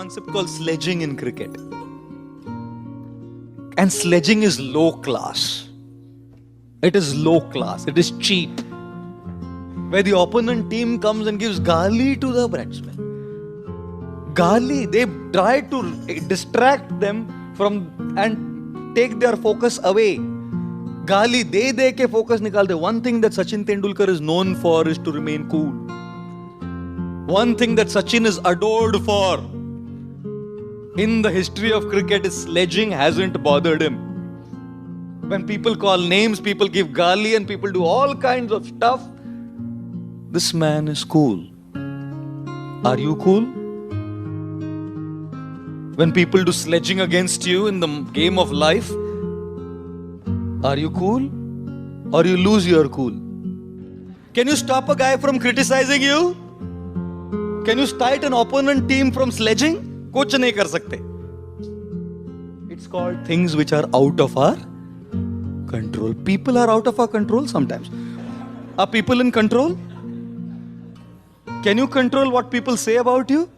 concept called sledging in cricket. And sledging is low class. It is low class. It is cheap. Where the opponent team comes and gives gali to the batsman. Gali, they try to distract them from and take their focus away. Gali, de ke focus nikalte. One thing that Sachin Tendulkar is known for is to remain cool. One thing that Sachin is adored for in the history of cricket is sledging hasn't bothered him. When people call names, people give gali and people do all kinds of stuff. This man is cool. Are you cool? When people do sledging against you in the game of life, are you cool? Or you lose your cool? Can you stop a guy from criticizing you? Can you stop an opponent team from sledging? Kuch nahi kar sakte. It's called things which are out of our control. People are out of our control sometimes. Are people in control? Can you control what people say about you?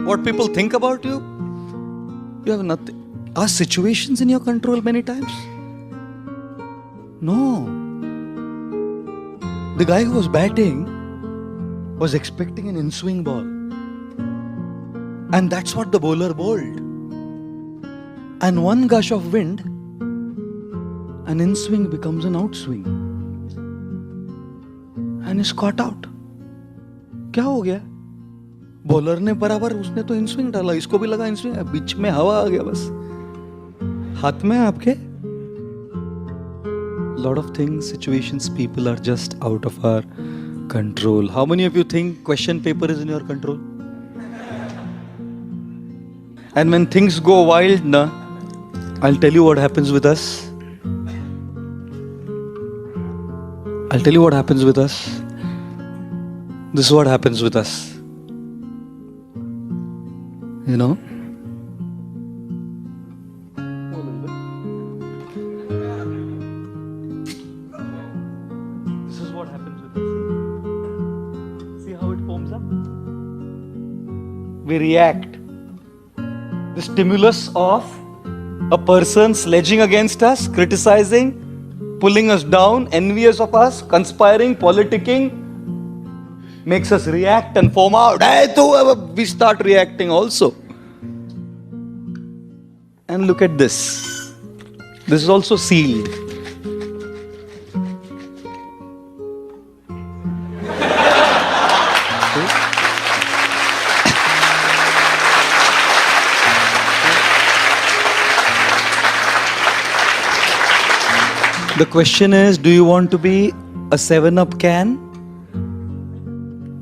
What people think about you? You have nothing. Are situations in your control many times? No. The guy who was batting was expecting an in-swing ball. And that's what the bowler bowled. And one gush of wind, an in-swing becomes an outswing. And is caught out. क्या हो गया? Bowler ने बराबर उसने तो इन-स्विंग डाला, इसको भी लगा इन-स्विंग, बीच में हवा आ गया बस. हाथ में आपके. Lot of things, situations, people are just out of our control. How many of you think question paper is in your control? And when things go wild, I'll tell you what happens with us. I'll tell you what happens with us. This is what happens with us. You know? This is what happens with us. See how it foams up? We react. The stimulus of a person sledging against us, criticizing, pulling us down, envious of us, conspiring, politicking, makes us react and foam out. We start reacting also. And look at this. This is also sealed. The question is, do you want to be a 7-Up can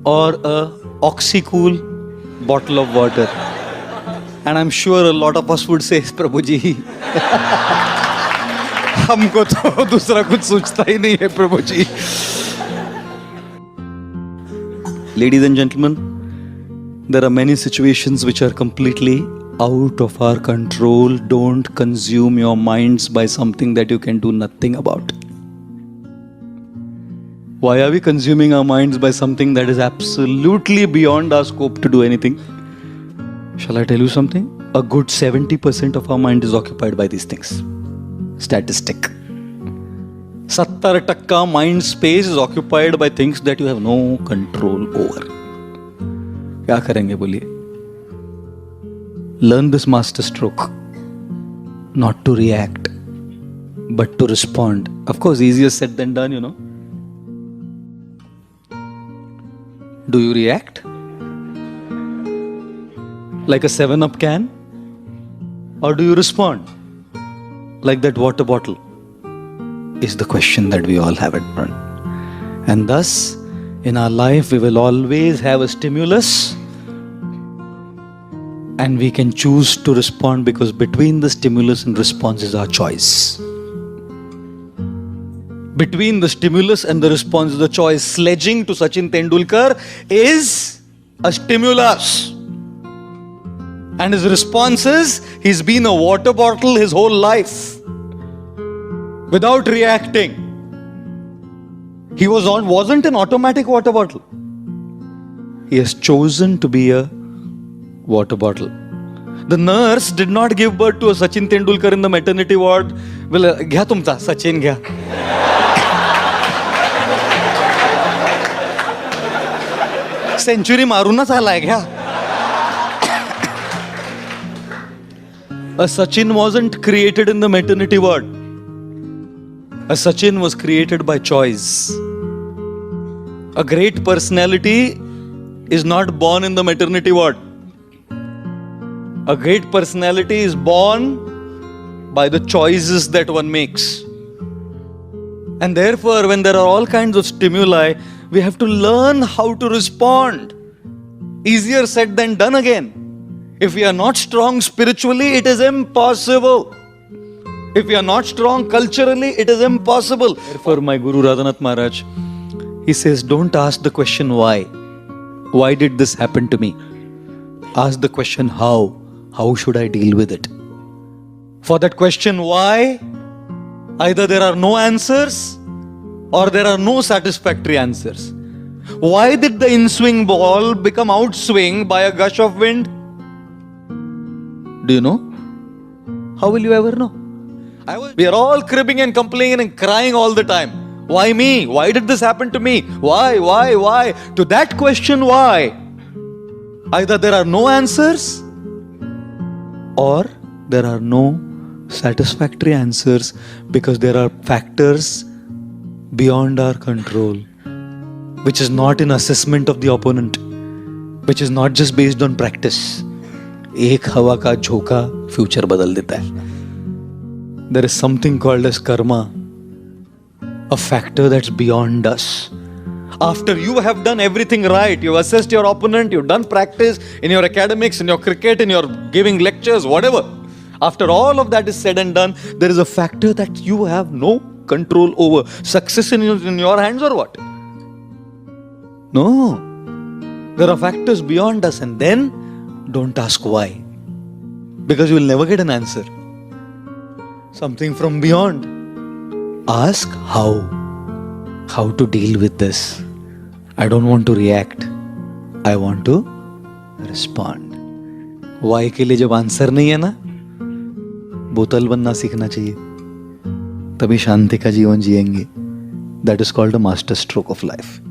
or a Oxy-Cool bottle of water? And I'm sure a lot of us would say, Prabhu ji, हमको तो दूसरा कुछ सोचता ही नहीं है प्रभु जी. Ladies and gentlemen, there are many situations which are completely out of our control. Don't consume your minds by something that you can do nothing about. Why are we consuming our minds by something that is absolutely beyond our scope to do anything? Shall I tell you something? A good 70% of our mind is occupied by these things. Statistic. 70% mind space is occupied by things that you have no control over. क्या करेंगे बोलिए? Learn this master stroke. Not to react, but to respond. Of course, easier said than done, you know. Do you react? Like a 7-Up can? Or do you respond? Like that water bottle? Is the question that we all have at front. And thus, in our life, we will always have a stimulus. And we can choose to respond because between the stimulus and response is our choice. Between the stimulus and the response is the choice. Sledging to Sachin Tendulkar is a stimulus. And his response is, he's been a water bottle his whole life. Without reacting. He wasn't an automatic water bottle. He has chosen to be a water bottle. The nurse did not give birth to a Sachin Tendulkar in the maternity ward. Well, घ्या तुमचा सचिन घ्या. Century मारूनच आलाय घ्या. A Sachin wasn't created in the maternity ward. A Sachin was created by choice. A great personality is not born in the maternity ward. A great personality is born by the choices that one makes. And therefore, when there are all kinds of stimuli, we have to learn how to respond. Easier said than done again. If we are not strong spiritually, it is impossible. If we are not strong culturally, it is impossible. Therefore, my Guru Radhanath Maharaj, he says, don't ask the question why. Why did this happen to me? Ask the question how. How should I deal with it? For that question why, either there are no answers or there are no satisfactory answers. Why did the in-swing ball become outswing by a gush of wind? Do you know? How will you ever know? We are all cribbing and complaining and crying all the time. Why me? Why did this happen to me? Why? To that question why, either there are no answers or there are no satisfactory answers, because there are factors beyond our control, which is not in assessment of the opponent, which is not just based on practice. एक हवा का झोंका future बदल देता है. There is something called as karma, a factor that's beyond us. After you have done everything right, you've assessed your opponent, you've done practice in your academics, in your cricket, in your giving lectures, whatever. After all of that is said and done, there is a factor that you have no control over. Success in your hands or what? No. There are factors beyond us, and then don't ask why, because you will never get an answer. Something from beyond. Ask how. How to deal with this. I don't want to react. I want to respond. Why के लिए जब answer नहीं है ना, बोतल बनना सीखना चाहिए. तभी शांति का जीवन जिएंगे. That is called a master stroke of life.